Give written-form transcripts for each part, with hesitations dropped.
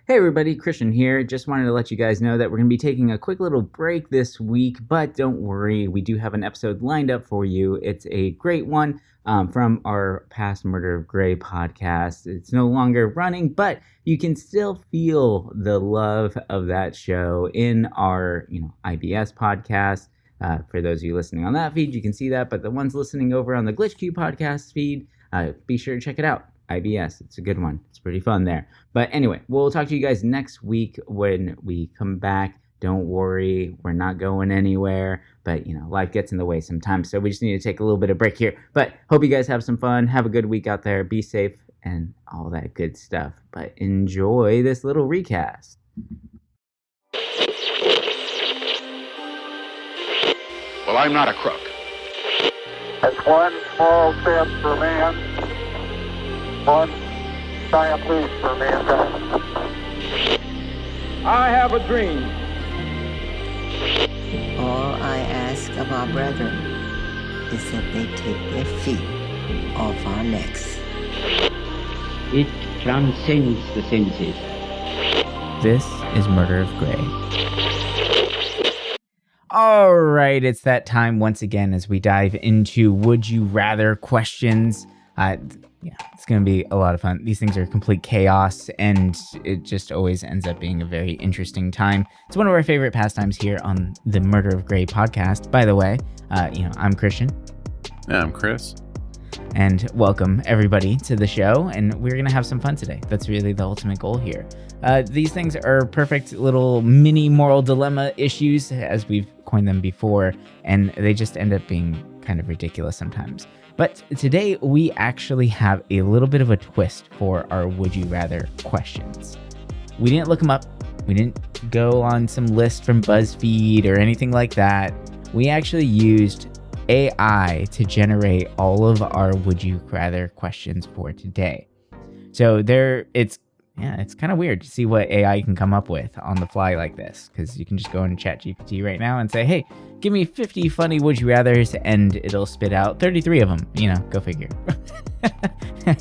Hey everybody, Christian here. Just wanted to let you guys know that we're going to be taking a quick little break this week, but don't worry, we do have an episode lined up for you. It's a great one from our past Murder of Grey podcast. It's no longer running, but you can still feel the love of that show in our, IBS podcast. For those of you listening on that feed, you can see that, but the ones listening over on the GlitchCube podcast feed, be sure to check it out. IBS. It's a good one. It's pretty fun there. But anyway, we'll talk to you guys next week when we come back. Don't worry, we're not going anywhere. But, life gets in the way sometimes. So we just need to take a little bit of break here. But hope you guys have some fun. Have a good week out there. Be safe and all that good stuff. But enjoy this little recast. Well, I'm not a crook. It's one small step for man, one giant leap for mankind. I have a dream. All I ask of our brethren is that they take their feet off our necks. It transcends the senses. This is Murder of Grey. All right, it's that time once again as we dive into Would You Rather questions. It's going to be a lot of fun. These things are complete chaos, and it just always ends up being a very interesting time. It's one of our favorite pastimes here on the Murder of Grey podcast. By the way, I'm Christian. Yeah, I'm Chris. And welcome everybody to the show, and we're going to have some fun today. That's really the ultimate goal here. These things are perfect little mini moral dilemma issues, as we've coined them before, and they just end up being kind of ridiculous sometimes. But today we actually have a little bit of a twist for our Would You Rather questions. We didn't look them up. We didn't go on some list from BuzzFeed or anything like that. We actually used AI to generate all of our Would You Rather questions for today. So it's kind of weird to see what AI can come up with on the fly like this, because you can just go into ChatGPT right now and say, hey, give me 50 funny Would You Rathers, and it'll spit out 33 of them. Go figure.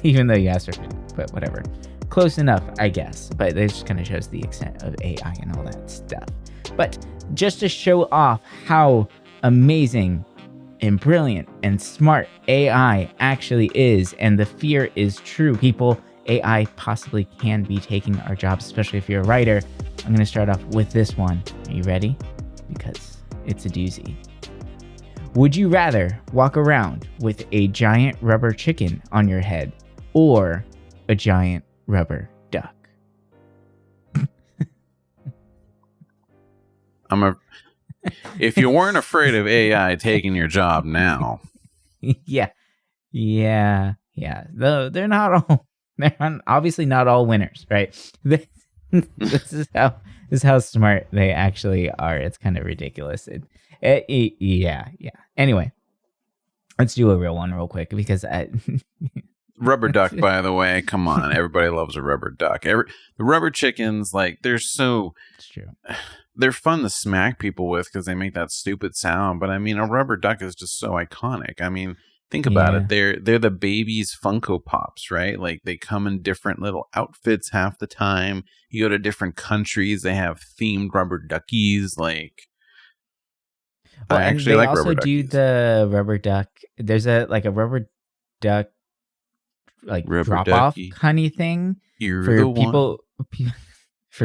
Even though you asked for 50, but whatever. Close enough, I guess. But it just kind of shows the extent of AI and all that stuff. But just to show off how amazing and brilliant and smart AI actually is, and the fear is true, people, AI possibly can be taking our jobs, especially if you're a writer. I'm going to start off with this one. Are you ready? Because it's a doozy. Would you rather walk around with a giant rubber chicken on your head or a giant rubber duck? If you weren't afraid of AI taking your job now. Yeah. Though they're obviously not all winners, right? This is how smart they actually are. It's kind of ridiculous. Yeah. Anyway, let's do a real one real quick because Rubber duck, by the way, come on. Everybody loves a rubber duck. The rubber chickens, it's true. They're fun to smack people with because they make that stupid sound. But I mean, a rubber duck is just so iconic. I mean, think about it. They're the baby's Funko Pops, right? Like they come in different little outfits half the time. You go to different countries, they have themed rubber duckies. I actually like rubber duckies. They also do the rubber duck. There's a rubber duck drop off kind of thing for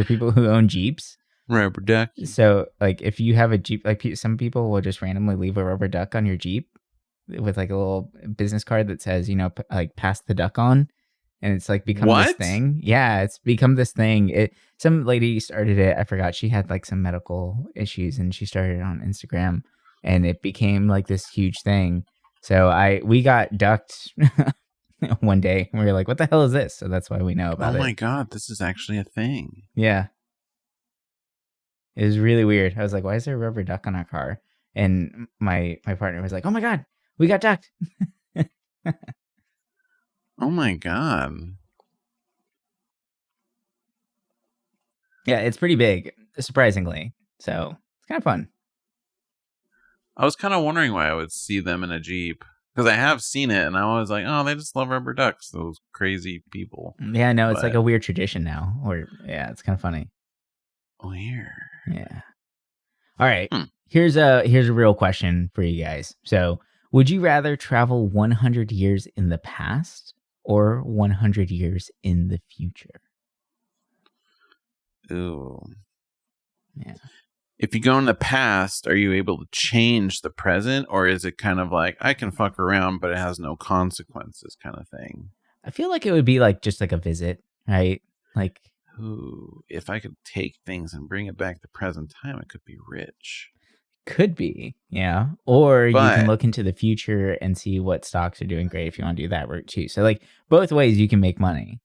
people who own Jeeps. Rubber duck. So if you have a Jeep, some people will just randomly leave a rubber duck on your Jeep with a little business card that says, pass the duck on. And it's become this thing. Yeah, it's become this thing. Some lady started it. I forgot. She had some medical issues and she started it on Instagram and it became this huge thing. So we got ducked one day and we were like, what the hell is this? So that's why we know about it. Oh my God, this is actually a thing. Yeah. It was really weird. I was like, why is there a rubber duck on our car? And my partner was like, oh my God, we got ducked. Oh my God. Yeah, it's pretty big, surprisingly. So it's kind of fun. I was kind of wondering why I would see them in a Jeep. Because I have seen it, and I was like, oh, they just love rubber ducks, those crazy people. Yeah, no, it's like a weird tradition now. Or yeah, it's kind of funny. Weird. Yeah. All right. Here's a real question for you guys. So, would you rather travel 100 years in the past or 100 years in the future? Ooh. Yeah. If you go in the past, are you able to change the present, or is it kind of like I can fuck around, but it has no consequences, kind of thing? I feel like it would be like just like a visit, right? Like, ooh, if I could take things and bring it back to present time, I could be rich. Could be, yeah. Or you can look into the future and see what stocks are doing great if you want to do that route too. So, like, both ways you can make money.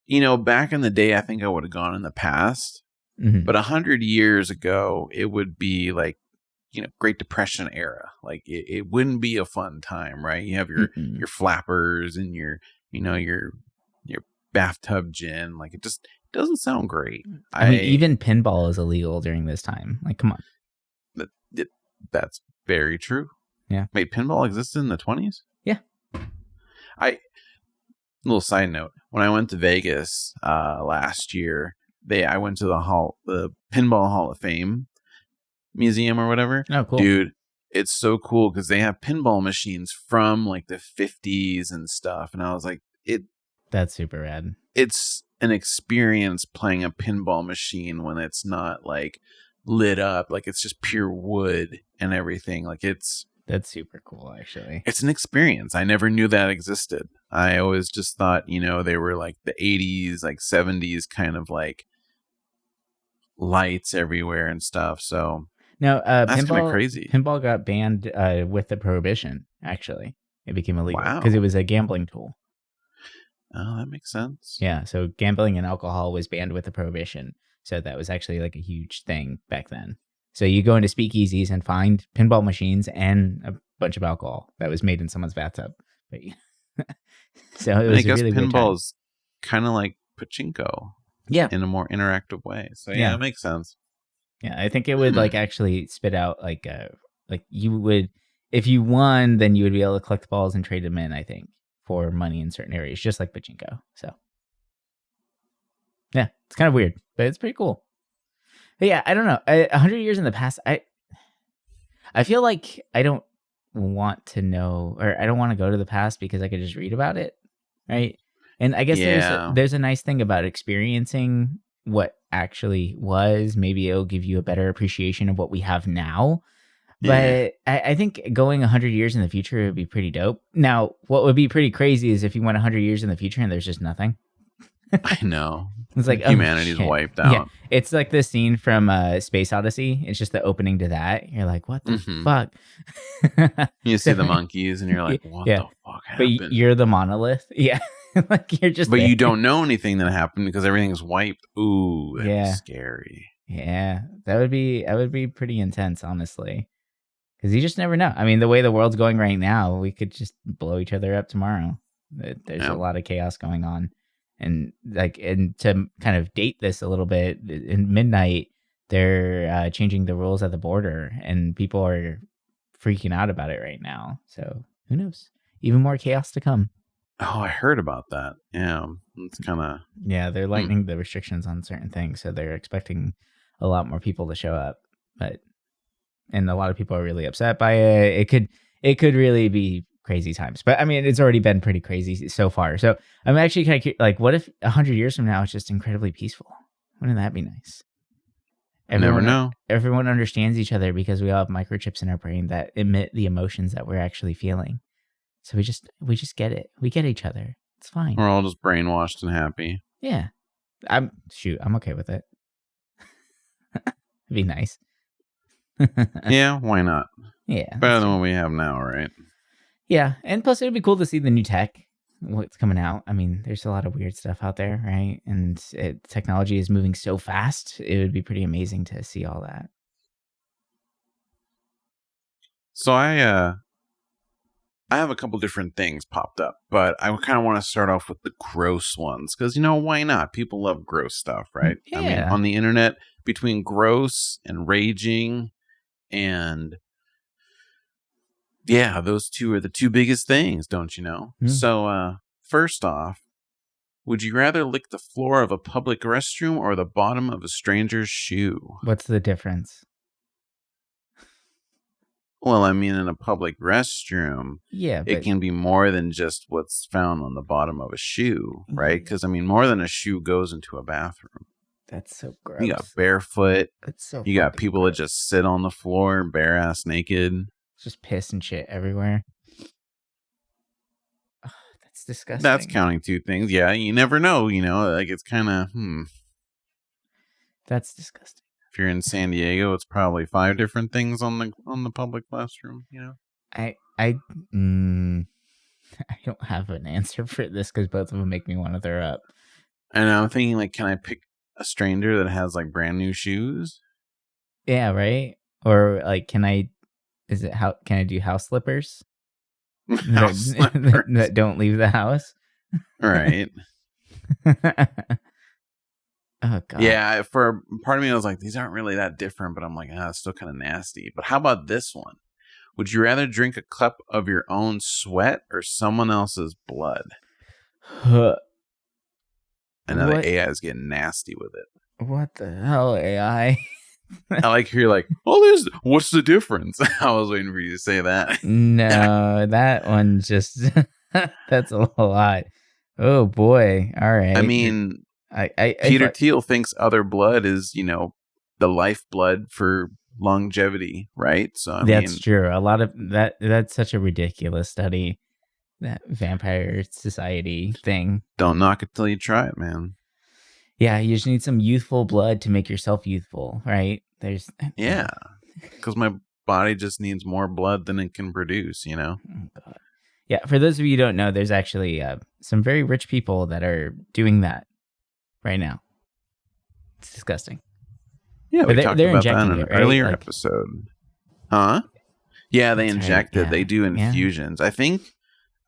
You know, back in the day, I think I would have gone in the past. But 100 years ago, it would be like, you know, Great Depression era. Like it wouldn't be a fun time, right? You have your flappers and your bathtub gin. Like it just doesn't sound great. I mean, even pinball is illegal during this time. Like, come on. That's very true. Yeah. Wait, pinball existed in the 20s? Yeah. Little side note: when I went to Vegas last year. I went to the Pinball Hall of Fame museum or whatever. Oh, cool. Dude, it's so cool because they have pinball machines from like the 50s and stuff. And I was like, that's super rad. It's an experience playing a pinball machine when it's not like lit up. Like it's just pure wood and everything. Like that's super cool, actually. It's an experience. I never knew that existed. I always just thought, you know, they were like the 80s, like 70s kind of like lights everywhere and stuff. So no, that's kind of crazy. Pinball got banned with the prohibition. Actually, it became illegal because it was a gambling tool. Oh, that makes sense. Yeah, so gambling and alcohol was banned with the prohibition. So that was actually like a huge thing back then. So you go into speakeasies and find pinball machines and a bunch of alcohol that was made in someone's bathtub. But so it was I guess really pinball is kind of like pachinko. Yeah. In a more interactive way. So yeah, it makes sense. Yeah, I think it would like actually spit out like you would, if you won, then you would be able to collect balls and trade them in, I think, for money in certain areas, just like pachinko. So yeah, it's kind of weird, but it's pretty cool. But yeah, I don't know. 100 years in the past, I feel like I don't want to know, or I don't want to go to the past because I could just read about it, right? And I guess there's a nice thing about experiencing what actually was. Maybe it'll give you a better appreciation of what we have now. But I think going 100 years in the future would be pretty dope. Now, what would be pretty crazy is if you went 100 years in the future and there's just nothing. I know. It's like humanity's wiped out. Yeah. It's like the scene from Space Odyssey. It's just the opening to that. You're like, what the fuck? You see the monkeys and you're like, what the fuck happened? But you're the monolith. Yeah. Like you're just. But you don't know anything that happened because everything's wiped. Ooh, that's scary. Yeah, that would be pretty intense, honestly. Because you just never know. I mean, the way the world's going right now, we could just blow each other up tomorrow. There's a lot of chaos going on. And to kind of date this a little bit, in midnight, they're changing the rules at the border, and people are freaking out about it right now. So who knows? Even more chaos to come. Oh, I heard about that. Yeah, it's kind of... Yeah, they're lightening the restrictions on certain things, so they're expecting a lot more people to show up. And a lot of people are really upset by it. It could really be crazy times. But I mean, it's already been pretty crazy so far. So I'm actually kind of like, what if 100 years from now it's just incredibly peaceful? Wouldn't that be nice? Never know. Everyone understands each other because we all have microchips in our brain that emit the emotions that we're actually feeling. So we just get it. We get each other. It's fine. We're all just brainwashed and happy. Yeah. I'm okay with it. It'd be nice. Yeah, why not? Yeah. Better than what we have now, right? Yeah. And plus, it would be cool to see the new tech, what's coming out. I mean, there's a lot of weird stuff out there, right? And technology is moving so fast. It would be pretty amazing to see all that. So I have a couple different things popped up, but I kind of want to start off with the gross ones because, why not? People love gross stuff, right? Yeah. I mean, on the internet, between gross and raging and Yeah, those two are the two biggest things, don't you know? So, first off, would you rather lick the floor of a public restroom or the bottom of a stranger's shoe? What's the difference? Well, I mean, in a public restroom, Yeah, it can be more than just what's found on the bottom of a shoe, right? Because, I mean, more than a shoe goes into a bathroom. That's so gross. You got barefoot. That's so You got fucking people gross. that just sit on the floor, bare ass naked. Just piss and shit everywhere. Oh, that's disgusting. That's counting two things. Yeah, you never know, like it's kind of, That's disgusting. If you're in San Diego, it's probably 5 different things on the public restroom, I don't have an answer for this because both of them make me want to throw up. And I'm thinking, like, can I pick a stranger that has like brand new shoes? Yeah, right. Or like, can I do house slippers? That don't leave the house. Right. Oh god. Yeah, for part of me, I was like, these aren't really that different, but I'm like, it's still kind of nasty. But how about this one? Would you rather drink a cup of your own sweat or someone else's blood? What? I know the AI is getting nasty with it. What the hell, AI? I like you're like, what's the difference? I was waiting for you to say that. No, that one just that's a lot. Oh boy. All right. I mean, I Peter Thiel thinks other blood is, the lifeblood for longevity, right? So that's true. A lot of that's such a ridiculous study, that vampire society thing. Don't knock it till you try it, man. Yeah, you just need some youthful blood to make yourself youthful, right? Yeah, because my body just needs more blood than it can produce, Oh, God. Yeah, for those of you who don't know, there's actually some very rich people that are doing that right now. It's disgusting. Yeah, we talked about that in an earlier Like, episode. Huh? Yeah, they inject it. Right. Yeah. They do infusions. Yeah.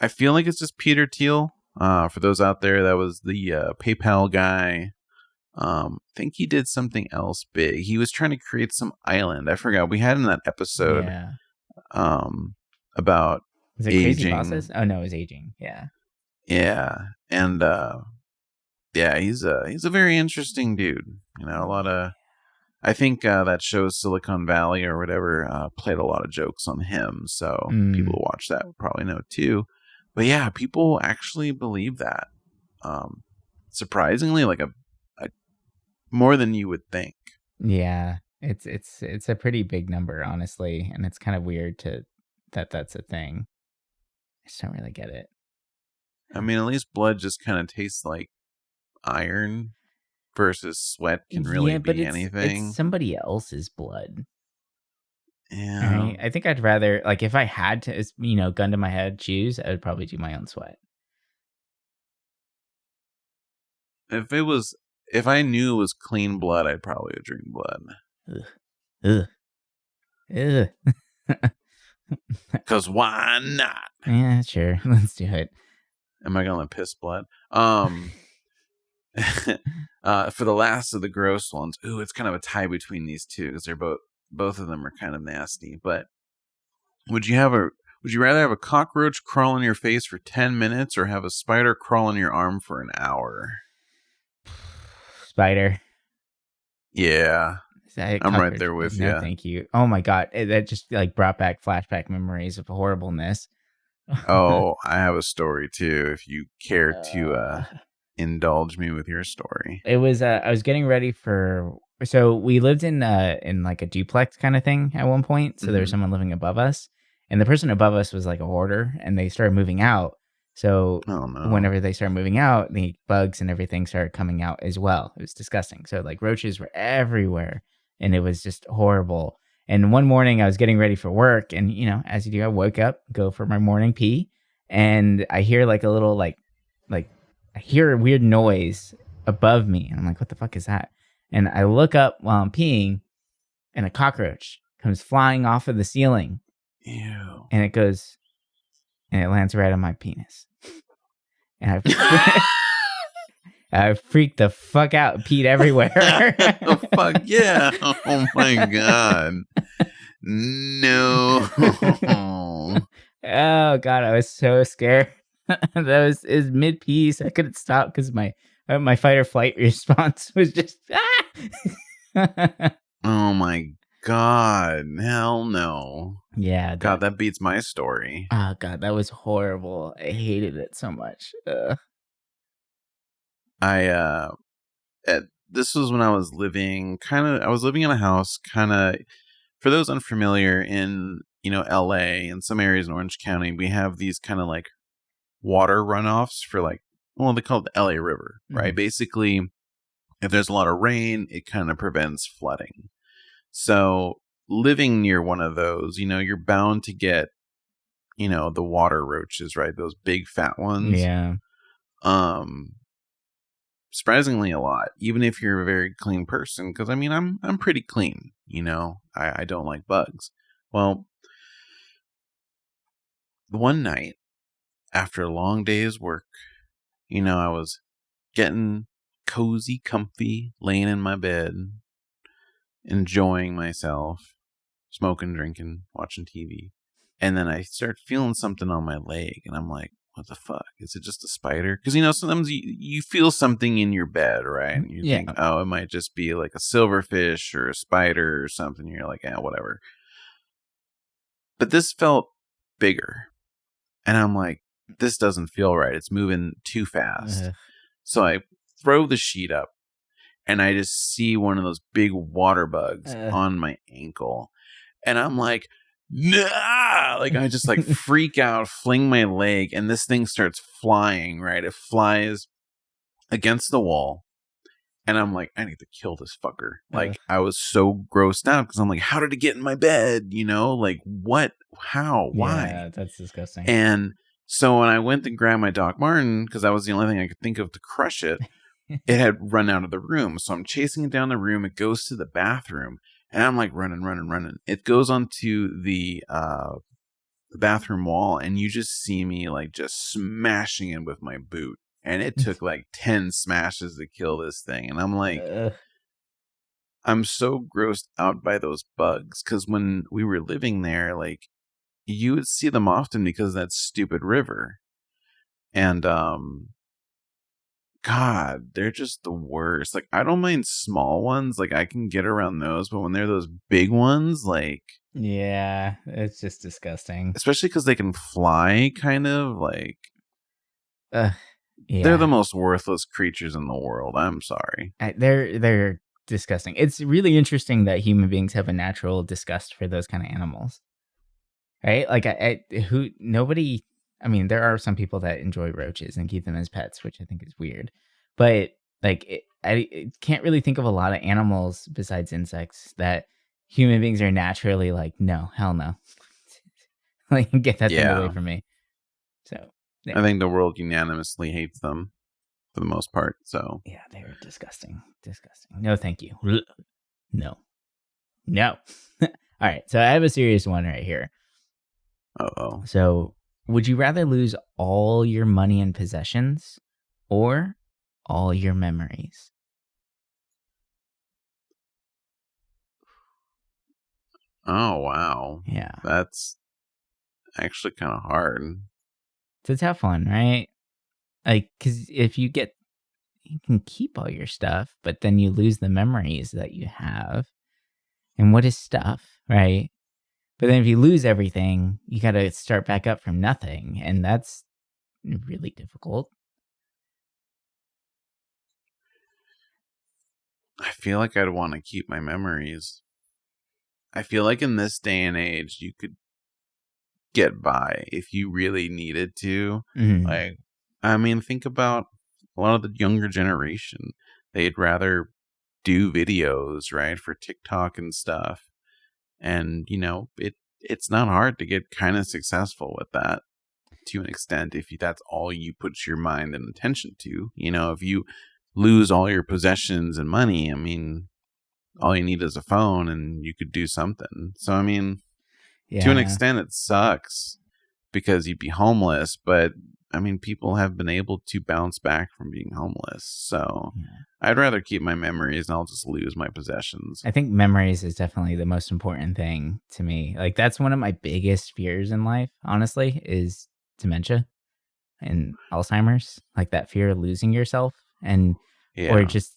I feel like it's just Peter Thiel. For those out there, that was the PayPal guy. I think he did something else big. He was trying to create some island. I forgot. We had in that episode about was it aging. Crazy Bosses? Oh no, it was aging. Yeah. Yeah. And yeah, he's a very interesting dude. A lot of I think that show Silicon Valley or whatever played a lot of jokes on him. So people who watch that would probably know too. But yeah, people actually believe that. Surprisingly, like a more than you would think. Yeah, it's a pretty big number, honestly, and it's kind of weird that's a thing. I just don't really get it. I mean, at least blood just kind of tastes like iron versus sweat can really be anything. It's somebody else's blood. Yeah. Right? I think I'd rather, like, if I had to, gun to my head, choose, I would probably do my own sweat. If I knew it was clean blood, I'd probably drink blood. Ugh. Because why not? Yeah, sure. Let's do it. Am I gonna piss blood? For the last of the gross ones, it's kind of a tie between these two because they're both of them are kind of nasty. But would you rather have a cockroach crawl in your face for 10 minutes or have a spider crawl in your arm for an hour? Spider. Yeah. I'm right there with you. No, thank you. Oh my God. That just brought back flashback memories of horribleness. Oh, I have a story too, if you care to indulge me with your story. It was I was getting ready so we lived in like a duplex kind of thing at one point. So there was someone living above us, and the person above us was like a hoarder, and they started moving out. So whenever they started moving out, the bugs and everything started coming out as well. It was disgusting. So roaches were everywhere, and it was just horrible. And one morning I was getting ready for work, and as you do, I woke up, go for my morning pee, and I hear a little I hear a weird noise above me, and I'm like, what the fuck is that? And I look up while I'm peeing, and a cockroach comes flying off of the ceiling. Ew. And it lands right on my penis. And I freaked the fuck out, peed everywhere. Oh, fuck yeah. Oh my God. No. Oh God, I was so scared. Is mid piece. I couldn't stop because my fight or flight response was just Oh my God. Hell no. Yeah. God, that beats my story. Oh God, that was horrible. I hated it so much. This was when I was living in a house for those unfamiliar in, LA and some areas in Orange County, we have these kind of like water runoffs for they call it the LA River, right? Mhm. Basically, if there's a lot of rain, it kind of prevents flooding. So living near one of those, you're bound to get, the water roaches, right? Those big fat ones. Yeah. Surprisingly a lot, even if you're a very clean person, because I'm pretty clean, I don't like bugs. Well, one night after a long day's work, I was getting cozy, comfy, laying in my bed, enjoying myself, smoking, drinking, watching TV, and then I start feeling something on my leg, and I'm like, what the fuck? Is it just a spider? Because, sometimes you feel something in your bed, right? And you think, oh, it might just be like a silverfish or a spider or something. You're like, whatever. But this felt bigger. And I'm like, this doesn't feel right. It's moving too fast. So I throw the sheet up and I just see one of those big water bugs on my ankle. And I'm like, nah! Like I just freak out, fling my leg, and this thing starts flying, right? It flies against the wall. And I'm like, I need to kill this fucker. Like I was so grossed out because I'm like, how did it get in my bed? Like what? How? Why? Yeah, that's disgusting. And so when I went to grab my Doc Martin, because that was the only thing I could think of to crush it, it had run out of the room. So I'm chasing it down the room. It goes to the bathroom. And I'm like running. It goes onto the bathroom wall, and you just see me just smashing it with my boot. And it took 10 smashes to kill this thing. And I'm like, I'm so grossed out by those bugs. Because when we were living there, you would see them often because of that stupid river. And God, they're just the worst. I don't mind small ones. I can get around those. But when they're those big ones, yeah, it's just disgusting. Especially because they can fly, kind of. Yeah. They're the most worthless creatures in the world. I'm sorry. They're disgusting. It's really interesting that human beings have a natural disgust for those kind of animals. Right? Nobody... I mean, there are some people that enjoy roaches and keep them as pets, which I think is weird. But I can't really think of a lot of animals besides insects that human beings are naturally no, hell no. Get that thing away from me. So I think the world unanimously hates them for the most part. So yeah, they're disgusting. No, thank you. No. All right, so I have a serious one right here. Uh-oh. So, would you rather lose all your money and possessions or all your memories? Oh, wow. Yeah. That's actually kind of hard. It's a tough one, right? Because if you can keep all your stuff, but then you lose the memories that you have. And what is stuff, right? But then if you lose everything, you got to start back up from nothing. And that's really difficult. I feel like I'd want to keep my memories. I feel like in this day and age, you could get by if you really needed to. Mm-hmm. Think about a lot of the younger generation. They'd rather do videos, right, for TikTok and stuff. And, it's not hard to get kind of successful with that to an extent if that's all you put your mind and attention to. If you lose all your possessions and money, all you need is a phone and you could do something. So, to an extent, it sucks because you'd be homeless. But, I mean, people have been able to bounce back from being homeless. So I'd rather keep my memories and I'll just lose my possessions. I think memories is definitely the most important thing to me. Like, that's one of my biggest fears in life, honestly, is dementia and Alzheimer's. Like, that fear of losing yourself and or just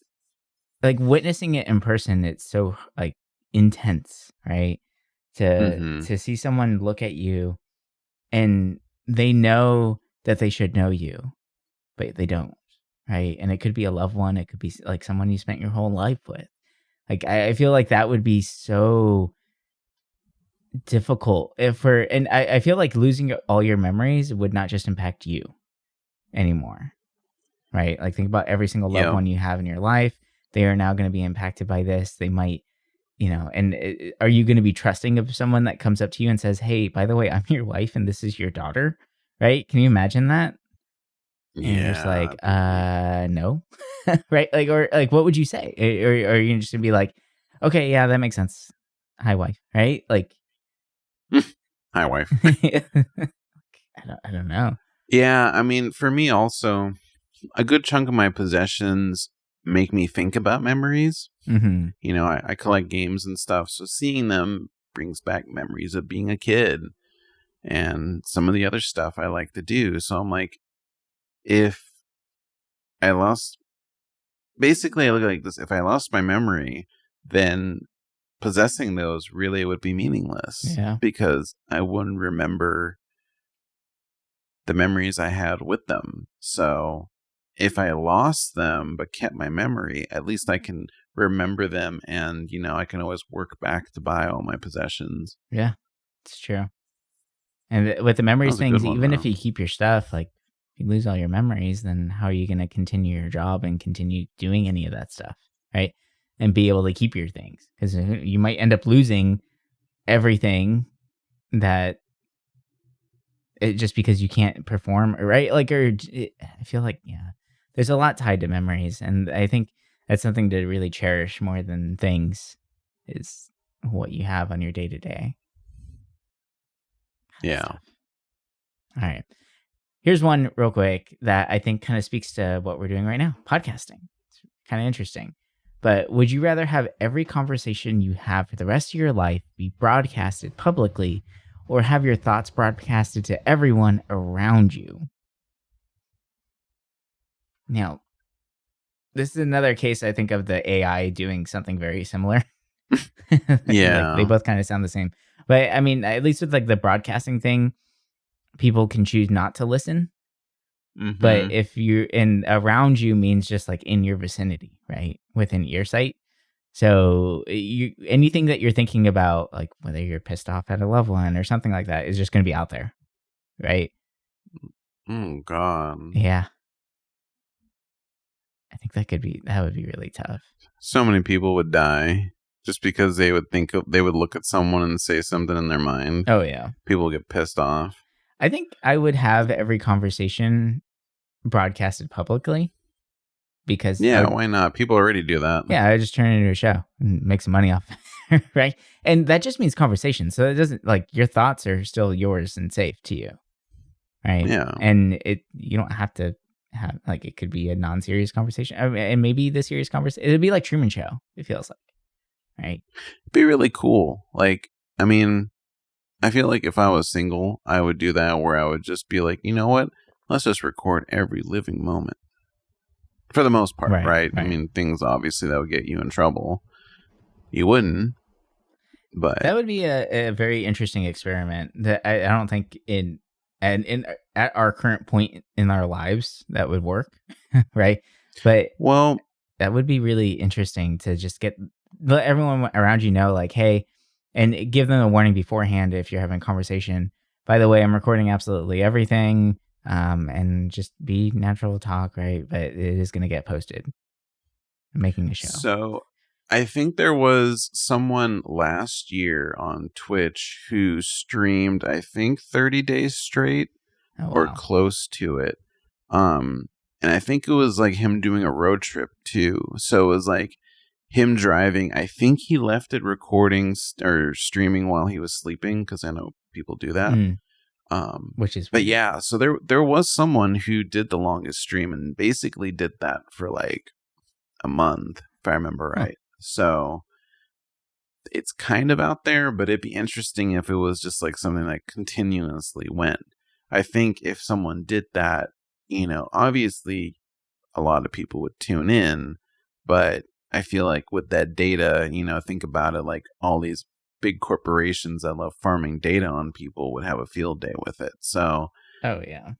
like witnessing it in person. It's so like intense, right? To see someone look at you and they know that they should know you, but they don't, right? And it could be a loved one. It could be like someone you spent your whole life with. Like, I feel like that would be so difficult and I feel like losing all your memories would not just impact you anymore, right? Like, think about every single loved one you have in your life. They are now going to be impacted by this. They might, and are you going to be trusting of someone that comes up to you and says, hey, by the way, I'm your wife and this is your daughter, right? Can you imagine that? And you're just like, no, right? Like, or like, what would you say? Or are you just gonna be like, okay, yeah, that makes sense. Hi, wife, right? Like, hi, wife. I don't know. Yeah, I mean, for me also, a good chunk of my possessions make me think about memories. Mm-hmm. I collect games and stuff, so seeing them brings back memories of being a kid and some of the other stuff I like to do. So I'm like, if I lost, basically I look like this, if I lost my memory, then possessing those really would be meaningless. Yeah. Because I wouldn't remember the memories I had with them. So if I lost them but kept my memory, at least I can remember them and, I can always work back to buy all my possessions. Yeah, it's true. And with the memories things, even if you keep your stuff, like, if you lose all your memories, then how are you going to continue your job and continue doing any of that stuff, right? And be able to keep your things, because you might end up losing everything that just because you can't perform, right? Like, I feel like, there's a lot tied to memories, and I think that's something to really cherish more than things, is what you have on your day to day. Yeah. All right. Here's one real quick that I think kind of speaks to what we're doing right now, podcasting. It's kind of interesting. But would you rather have every conversation you have for the rest of your life be broadcasted publicly, or have your thoughts broadcasted to everyone around you? Now, this is another case, I think, of the AI doing something very similar. Yeah. Like, they both kind of sound the same. But I mean, at least with like the broadcasting thing, people can choose not to listen. Mm-hmm. But if you're around you means just like in your vicinity, right? Within earsight. So anything that you're thinking about, like whether you're pissed off at a loved one or something like that, is just going to be out there, right? Oh, God. Yeah. I think that would be really tough. So many people would die just because they would look at someone and say something in their mind. Oh, yeah. People get pissed off. I think I would have every conversation broadcasted publicly, because why not? People already do that. Yeah, I just turn it into a show and make some money off it, right? And that just means conversation. So it doesn't, like, your thoughts are still yours and safe to you, right? Yeah. And you don't have to have, like, it could be a non-serious conversation. I mean, and maybe the serious conversation, it'd be like Truman Show, it feels like, right? It'd be really cool. Like, I mean, I feel like if I was single, I would do that, where I would just be like, you know what? Let's just record every living moment. For the most part, right? I mean, things obviously that would get you in trouble. You wouldn't, but that would be a very interesting experiment that I don't think at our current point in our lives that would work, right? But that would be really interesting to just let everyone around you know, like, hey, and give them a warning beforehand if you're having a conversation. By the way, I'm recording absolutely everything, and just be natural talk, right? But it is going to get posted. I'm making a show. So I think there was someone last year on Twitch who streamed, I think, 30 days straight or close to it. And I think it was like him doing a road trip too. So it was like him driving. I think he left it recording or streaming while he was sleeping, because I know people do that. Which is but weird. yeah, so there was someone who did the longest stream and basically did that for like a month, if I remember right. So it's kind of out there, but it'd be interesting if it was just like something that continuously went. I think if someone did that, obviously a lot of people would tune in, but I feel like with that data, think about it, like all these big corporations that love farming data on people would have a field day with it. So, oh yeah,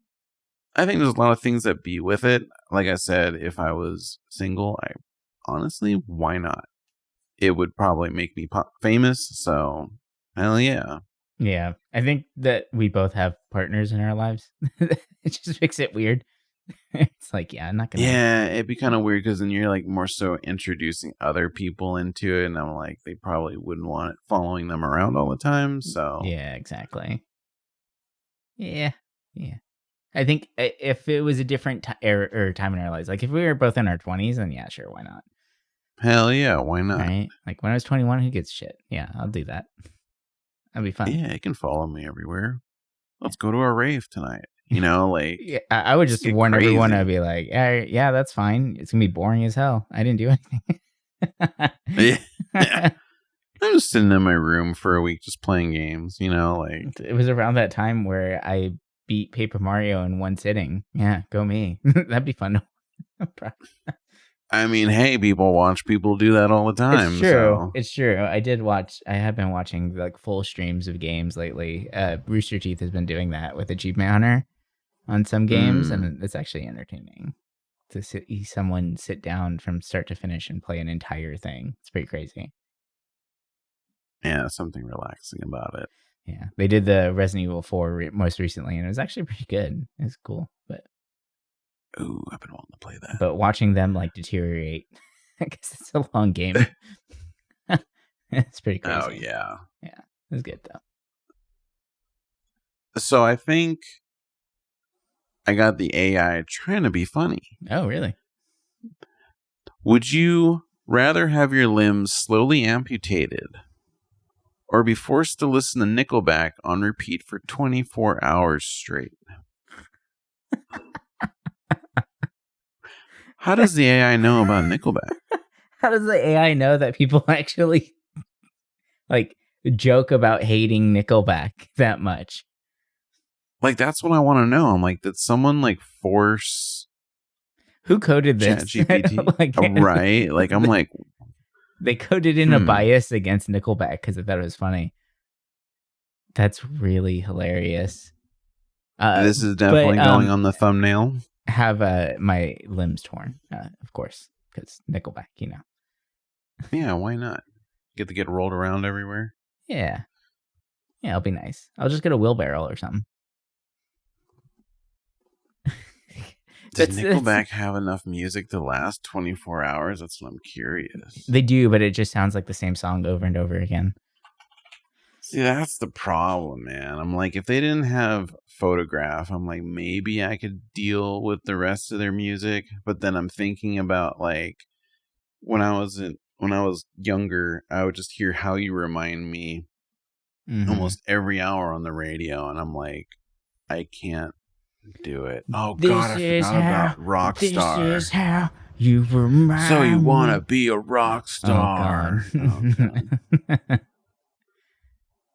I think there's a lot of things that be with it. Like I said, if I was single, I honestly, why not? It would probably make me famous. So, hell yeah. Yeah, I think that we both have partners in our lives. It just makes it weird. It's like, yeah, I'm not gonna. Yeah, it'd be kind of weird because then you're like more so introducing other people into it, and I'm like, they probably wouldn't want it following them around all the time. So Yeah, exactly. Yeah. I think if it was a different time in our lives, like if we were both in our 20s, then yeah, sure, why not? hell yeah, why not? Right? Like when I was 21, who gives shit? Yeah, I'll do that. That'd be fun. Yeah, you can follow me everywhere. Let's go to a rave tonight. Like yeah, I would just warn crazy. everyone. I'd be like, yeah, that's fine. It's gonna be boring as hell. I didn't do anything. Yeah. I'm just sitting in my room for a week just playing games, like It was around that time where I beat Paper Mario in one sitting. Yeah, go me. That'd be fun. I mean, hey, people watch people do that all the time. It's true. So. It's true. I have been watching like full streams of games lately. Rooster Teeth has been doing that with Achievement Hunter on some games, and it's actually entertaining to see someone sit down from start to finish and play an entire thing. It's pretty crazy. Yeah, something relaxing about it. Yeah, they did the Resident Evil 4 most recently, and it was actually pretty good. It's cool, but ooh, I've been wanting to play that. But watching them like deteriorate, I guess it's a long game. It's pretty crazy. Oh yeah, it was good though. So I think I got the AI trying to be funny. Oh really? Would you rather have your limbs slowly amputated, or be forced to listen to Nickelback on repeat for 24 hours straight? How does the AI know about Nickelback? How does the AI know that people actually like joke about hating Nickelback that much? Like, that's what I want to know. I'm like, did someone like force who coded this? ChatGPT? Right? Like, I'm like, they coded in a bias against Nickelback because I thought it was funny. That's really hilarious. This is definitely going on the thumbnail. Have my limbs torn, of course, because Nickelback, Yeah, why not? Get to get rolled around everywhere. Yeah, it'll be nice. I'll just get a wheelbarrow or something. Does Nickelback have enough music to last 24 hours? That's what I'm curious. They do, but it just sounds like the same song over and over again. See, that's the problem, man. I'm like, if they didn't have Photograph, I'm like, maybe I could deal with the rest of their music. But then I'm thinking about like when I was younger, I would just hear How You Remind Me almost every hour on the radio, and I'm like, I can't do it. Oh God, I forgot about Rockstar. This is how you remind So you want to me. be a rock star? Oh,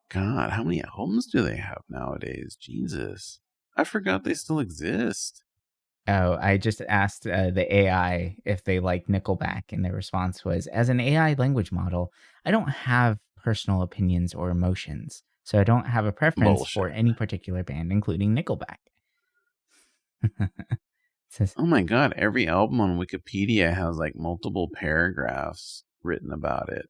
God, how many albums do they have nowadays? Jesus. I forgot they still exist. Oh, I just asked the AI if they like Nickelback, and their response was, as an AI language model, I don't have personal opinions or emotions, so I don't have a preference for any particular band, including Nickelback. Says, oh my God, every album on Wikipedia has like multiple paragraphs written about it.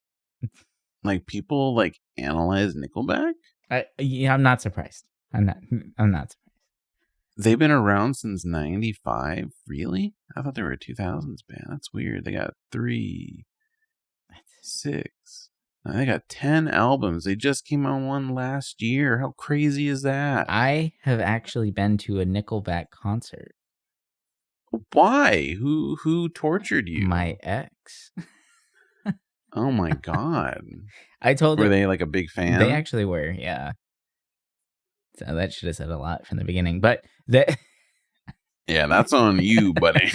Like people like analyze Nickelback? I'm not surprised. I'm not surprised. They've been around since 95? Really? I thought they were a 2000s band. That's weird. They got 3, 6. They got 10 albums. They just came on one last year. How crazy is that? I have actually been to a Nickelback concert. Why? Who tortured you? My ex. Oh my God. I told her. Were they like a big fan? They actually were, yeah. So that should have said a lot from the beginning. But the Yeah, that's on you, buddy.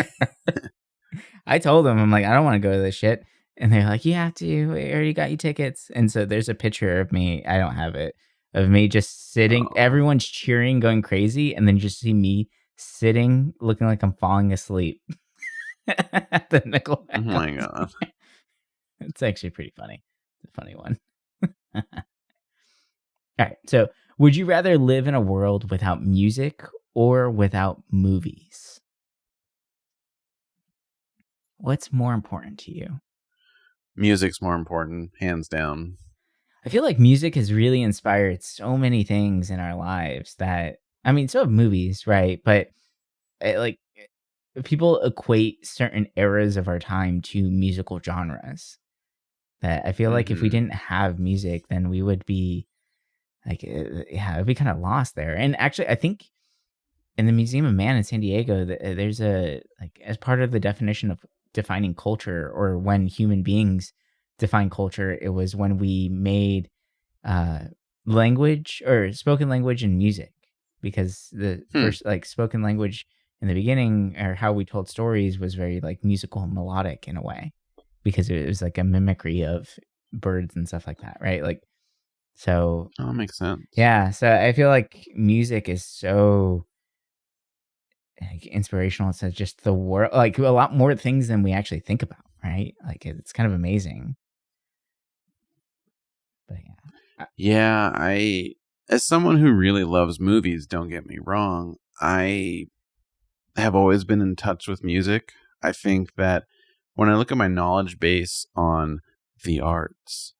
I told them, I'm like, I don't want to go to this shit. And they're like, you have to. We already got you tickets. And so there's a picture of me. I don't have it. Of me just sitting. Oh. Everyone's cheering, going crazy. And then you just see me sitting, looking like I'm falling asleep. At the Nickelback. Oh my god. It's actually pretty funny. It's a funny one. All right. So would you rather live in a world without music or without movies? What's more important to you? Music's more important, hands down. I feel like music has really inspired so many things in our lives that, I mean, so have movies, right? But like people equate certain eras of our time to musical genres. That I feel like if we didn't have music, then we would be like, it'd be kind of lost there. And actually, I think in the Museum of Man in San Diego, there's a, like, as part of the definition of defining culture, or when human beings define culture, it was when we made language or spoken language and music, because the first like spoken language in the beginning, or how we told stories, was very like musical and melodic in a way, because it was like a mimicry of birds and stuff like that, right? Like, so Oh, that makes sense. yeah, so I feel like music is so like inspirational. It's just the world, like a lot more things than we actually think about, right? Like it's kind of amazing. But Yeah, I, as someone who really loves movies, don't get me wrong, I have always been in touch with music. I think that when I look at my knowledge base on the arts,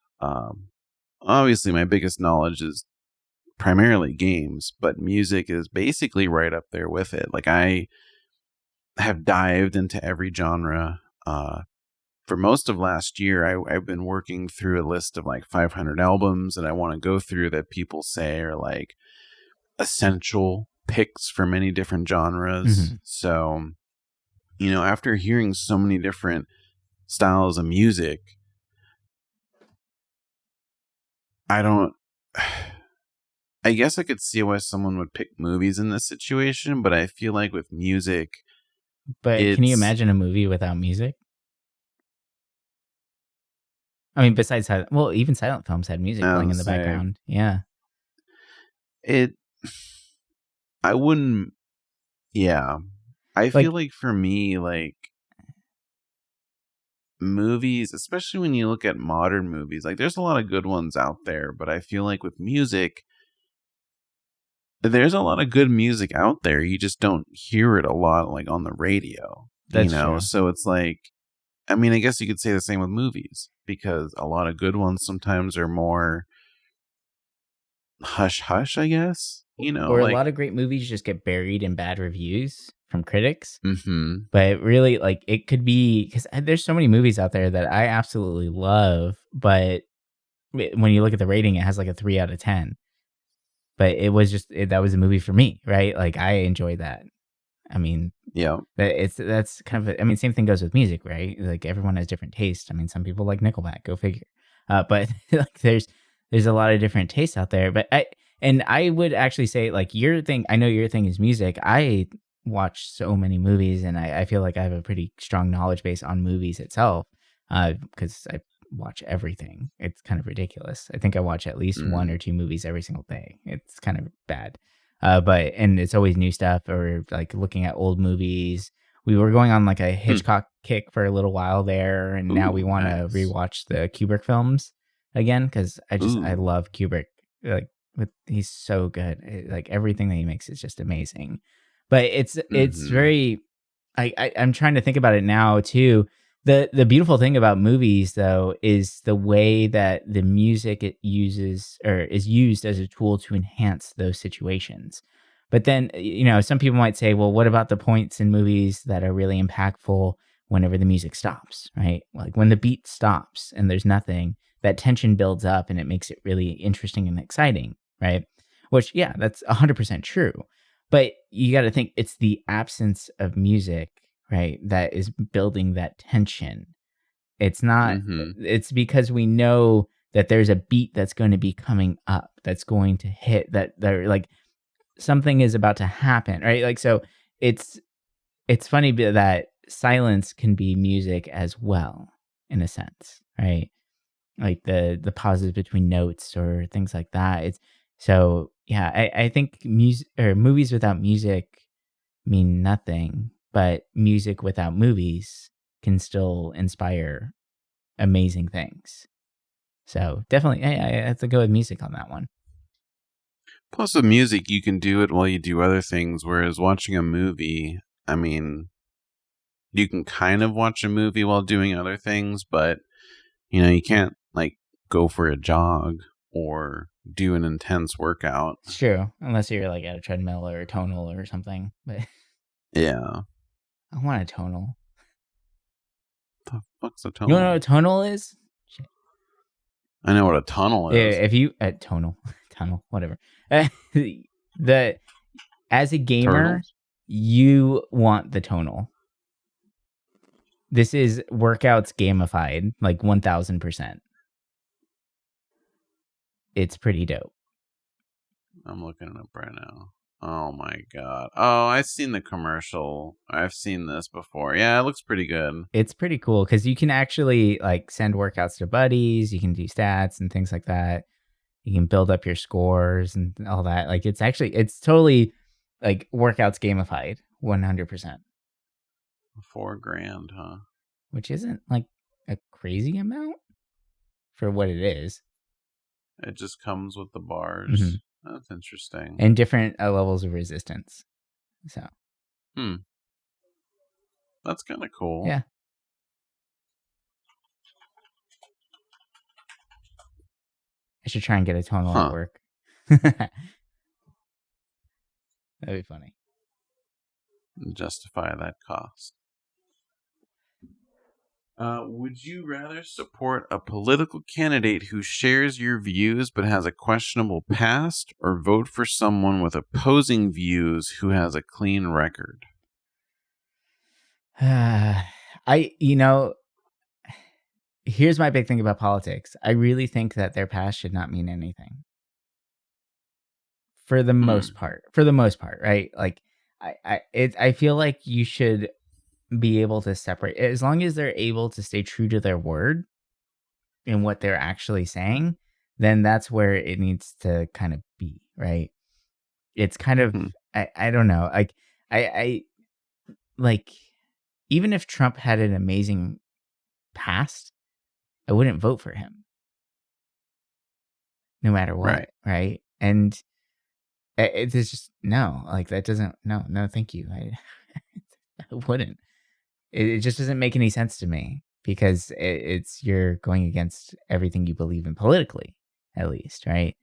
obviously my biggest knowledge is primarily games, but music is basically right up there with it. Like, I have dived into every genre. For most of last year, I've been working through a list of like 500 albums that I want to go through that people say are like essential picks for many different genres. So, you know, after hearing so many different styles of music, I guess I could see why someone would pick movies in this situation, but I feel like with music... But can you imagine a movie without music? I mean, besides, well, even silent films had music playing in the background. Yeah. I wouldn't... Yeah. I feel like for me, like, movies, especially when you look at modern movies, like, there's a lot of good ones out there, but I feel like with music, there's a lot of good music out there. You just don't hear it a lot, like, on the radio. That's you know? true. So it's like, I mean, I guess you could say the same with movies, because a lot of good ones sometimes are more hush-hush, I guess. You know, or like, a lot of great movies just get buried in bad reviews from critics. Mm-hmm. But really, like, it could be, because there's so many movies out there that I absolutely love, but when you look at the rating, it has like a 3 out of 10. But it was just, that was a movie for me, right? Like, I enjoyed that. I mean, yeah, that's kind of, I mean, same thing goes with music, right? Like, everyone has different tastes. I mean, some people like Nickelback, go figure. But like, there's a lot of different tastes out there. But I would actually say, like, your thing, I know your thing is music. I watch so many movies, and I feel like I have a pretty strong knowledge base on movies itself, because I watch everything. It's kind of ridiculous. I think I watch at least 1 or 2 movies every single day. It's kind of bad. And it's always new stuff, or like looking at old movies. We were going on like a Hitchcock kick for a little while there, and now we want to rewatch the Kubrick films again, because I love Kubrick. Like, he's so good. Like, everything that he makes is just amazing. But it's very, I'm trying to think about it now too. The beautiful thing about movies, though, is the way that the music it uses, or is used as a tool to enhance those situations. But then, you know, some people might say, well, what about the points in movies that are really impactful whenever the music stops, right? Like, when the beat stops and there's nothing, that tension builds up and it makes it really interesting and exciting, right? Which, yeah, that's 100% true. But you got to think, it's the absence of music, right, that is building that tension. It's not, it's because we know that there's a beat that's going to be coming up, that's going to hit, that they're like, something is about to happen, right? Like, so it's funny that silence can be music as well, in a sense, right? Like the pauses between notes or things like that. It's so yeah. I think music or movies without music mean nothing, but music without movies can still inspire amazing things. So definitely, I have to go with music on that one. Plus, with music, you can do it while you do other things. Whereas watching a movie, I mean, you can kind of watch a movie while doing other things, but you can't like go for a jog or do an intense workout. It's true, unless you're like at a treadmill or a tonal or something. But yeah, I want a tonal. The fuck's a You tonal? don't know what a tonal is? Shit. I know what a tunnel Yeah, is. if you tunnel, whatever. As a gamer, Turtles? you want the tonal. This is workouts gamified, like 1000%. It's pretty dope. I'm looking it up right now. Oh my god. Oh, I've seen the commercial. I've seen this before. Yeah, it looks pretty good. It's pretty cool because you can actually like send workouts to buddies. You can do stats and things like that. You can build up your scores and all that. Like it's totally like workouts gamified 100%. $4,000, huh? Which isn't like a crazy amount for what it is. It just comes with the bars. Mhm. That's interesting. And different levels of resistance. So. That's kind of cool. Yeah. I should try and get a tonal at work. That'd be funny. Justify that cost. Would you rather support a political candidate who shares your views but has a questionable past, or vote for someone with opposing views who has a clean record? Here's my big thing about politics. I really think that their past should not mean anything. For the most part, right? Like, I feel like you should be able to separate, as long as they're able to stay true to their word and what they're actually saying, then that's where it needs to kind of be, right? It's kind of, I don't know. Like, I like, even if Trump had an amazing past, I wouldn't vote for him no matter what. Right. And it's just, no, like that doesn't, no, thank you. I wouldn't. It just doesn't make any sense to me because you're going against everything you believe in politically, at least, right?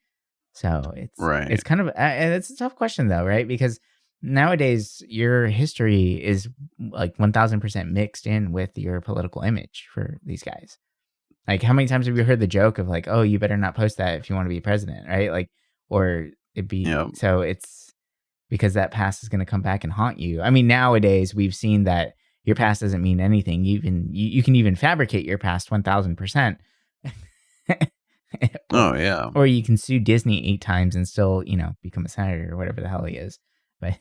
So it's kind of, and it's a tough question though, right? Because nowadays your history is like 1000% mixed in with your political image for these guys. Like, how many times have you heard the joke of like, oh, you better not post that if you want to be president, right? Like, or it'd be, so it's because that past is going to come back and haunt you. I mean, nowadays we've seen that your past doesn't mean anything. You can even fabricate your past 1000%. Oh yeah. Or you can sue Disney 8 times and still, become a senator or whatever the hell he is. But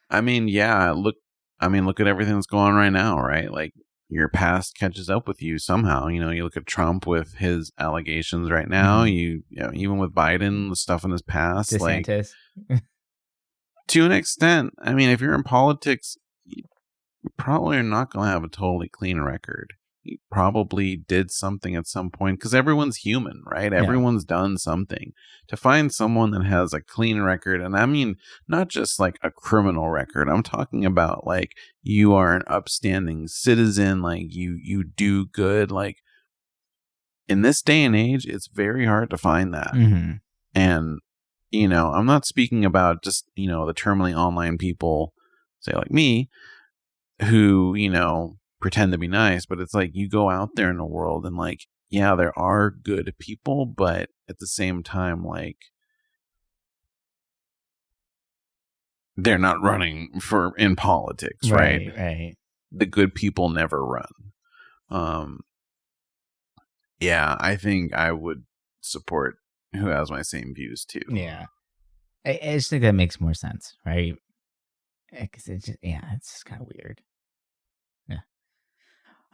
I mean, yeah, look at everything that's going on right now, right? Like, your past catches up with you somehow. You look at Trump with his allegations right now. Mm-hmm. Even with Biden, the stuff in his past, DeSantis. Like, to an extent, I mean, if you're in politics, you probably are not going to have a totally clean record. You probably did something at some point, because everyone's human, right? Yeah. Everyone's done something. To find someone that has a clean record, and I mean, not just like a criminal record. I'm talking about like you are an upstanding citizen, like you do good. Like, in this day and age, it's very hard to find that. Mm-hmm. And I'm not speaking about just the terminally online people, say like me, who pretend to be nice, but it's like you go out there in the world and like, yeah, there are good people, but at the same time, like, they're not running in politics, right? Right. The good people never run. Yeah, I think I would support who has my same views too. Yeah. I just think that makes more sense, right? Because it's just kind of weird. Yeah.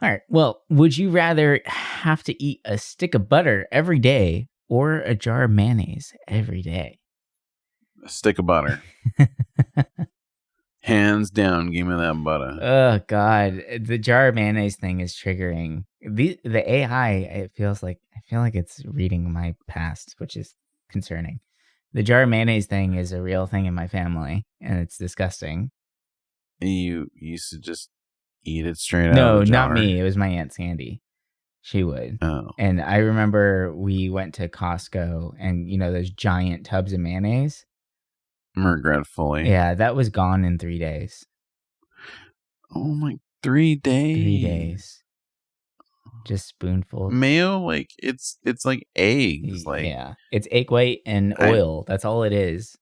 All right. Well, would you rather have to eat a stick of butter every day or a jar of mayonnaise every day? A stick of butter. Hands down, give me that butter. Oh God, the jar of mayonnaise thing is triggering. The AI. I feel like it's reading my past, which is concerning. The jar of mayonnaise thing is a real thing in my family, and it's disgusting. You used to just eat it straight out No, of the jar? not me. It was my Aunt Sandy. She would. Oh. And I remember we went to Costco, and those giant tubs of mayonnaise. Regretfully. Yeah, that was gone in 3 days. Oh my, 3 days. 3 days. Just spoonful. Mayo, like it's like eggs. Like, yeah, it's egg white and oil. That's all it is.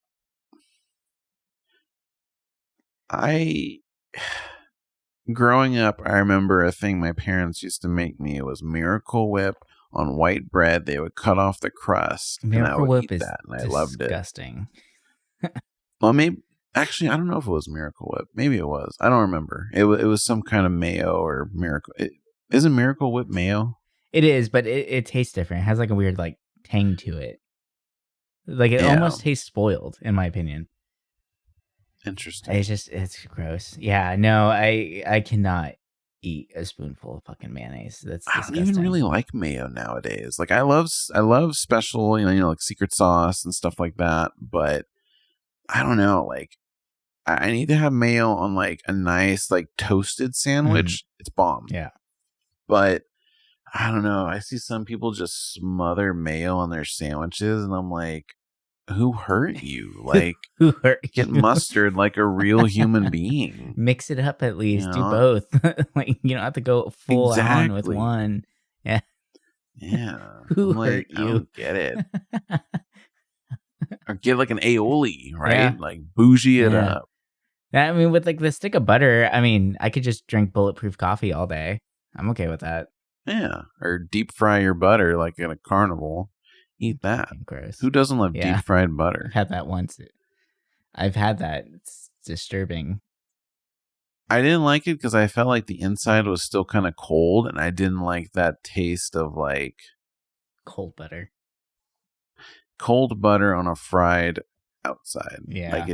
Growing up, I remember a thing my parents used to make me. It was Miracle Whip on white bread. They would cut off the crust. Miracle Whip is that, and I loved it. Disgusting. Well, maybe actually, I don't know if it was Miracle Whip. Maybe it was. I don't remember. It was some kind of mayo or Miracle. Isn't Miracle Whip mayo? It is, but it tastes different. It has like a weird like tang to it. Like it almost tastes spoiled, in my opinion. Interesting. It's gross. Yeah, no, I cannot eat a spoonful of fucking mayonnaise. That's disgusting. I don't even really like mayo nowadays. Like I love special, like secret sauce and stuff like that. But I don't know. Like I need to have mayo on like a nice like toasted sandwich. It's bomb. Yeah. But I don't know. I see some people just smother mayo on their sandwiches, and I'm like, who hurt you? Like, who hurt get you? mustard like a real human being. Mix it up at least. Do both. Like you don't have to go full on with one. Yeah. Yeah. Who hurt you? I don't get it. Or get like an aioli, right? Yeah. Like bougie it up. I mean, with like the stick of butter, I mean, I could just drink bulletproof coffee all day. I'm okay with that. Yeah. Or deep fry your butter like in a carnival. Eat that. Gross. Who doesn't love deep fried butter? I've had that once. I've had that. It's disturbing. I didn't like it because I felt like the inside was still kind of cold, and I didn't like that taste of like cold butter. Cold butter on a fried outside. Yeah. Like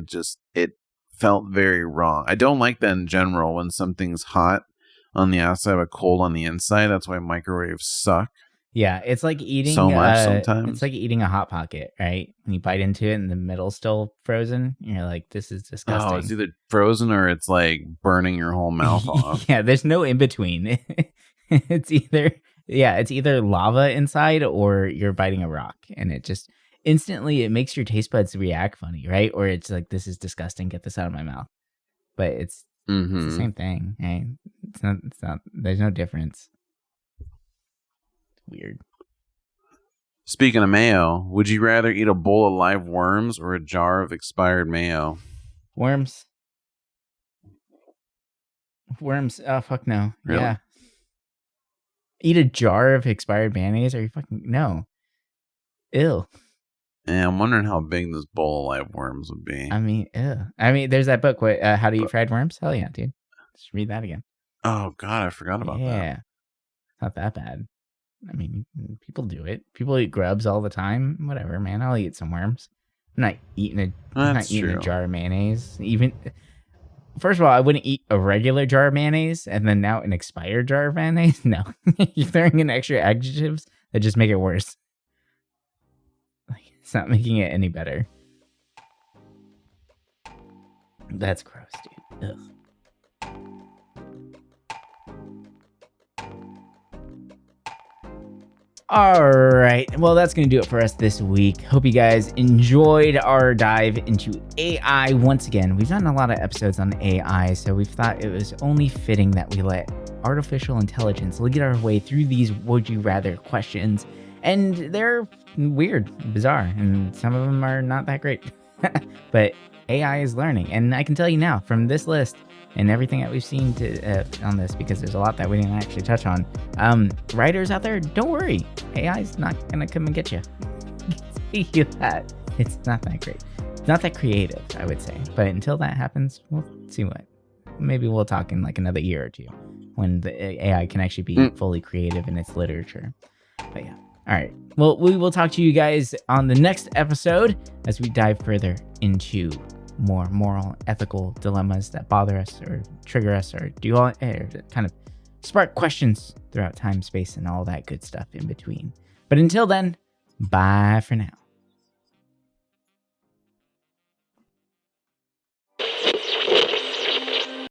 it felt very wrong. I don't like that in general when something's hot on the outside but cold on the inside. That's why microwaves suck. Yeah, it's like eating so much sometimes. It's like eating a Hot Pocket, right? When you bite into it and the middle's still frozen, you're like, this is disgusting. Oh, it's either frozen or it's like burning your whole mouth off. Yeah, there's no in between. It's either lava inside or you're biting a rock, and it just instantly it makes your taste buds react funny, right? Or it's like, this is disgusting, get this out of my mouth. But it's the same thing, right? It's not there's no difference. Weird. Speaking of mayo, would you rather eat a bowl of live worms or a jar of expired mayo? Worms. Oh, fuck no. Really? Yeah. Eat a jar of expired mayonnaise? Are you fucking... No. Ew. Yeah, I'm wondering how big this bowl of live worms would be. I mean, ew. I mean, there's that book, How to Eat Fried Worms? Hell yeah, dude. Just read that again. Oh, God, I forgot about that. Yeah. It's not that bad. I mean, people do it. People eat grubs all the time. Whatever, man. I'll eat some worms. I'm not eating a jar of mayonnaise. Even first of all, I wouldn't eat a regular jar of mayonnaise, and then now an expired jar of mayonnaise. No, you're throwing in extra adjectives that just make it worse. Like, it's not making it any better. That's gross, dude. Ugh. All right. Well, that's going to do it for us this week. Hope you guys enjoyed our dive into AI once again. We've done a lot of episodes on AI, so we thought it was only fitting that we let artificial intelligence lead our way through these would you rather questions. And they're weird, bizarre, and some of them are not that great. But AI is learning. And I can tell you now from this list, and everything that we've seen on this, because there's a lot that we didn't actually touch on. Writers out there, don't worry. AI's not going to come and get you. See you that. It's not that great. not that creative, I would say. But until that happens, we'll see what. Maybe we'll talk in like another year or two when the AI can actually be fully creative in its literature. But yeah. All right. Well, we will talk to you guys on the next episode as we dive further into more moral, ethical dilemmas that bother us or trigger us or kind of spark questions throughout time, space, and all that good stuff in between. But until then, bye for now.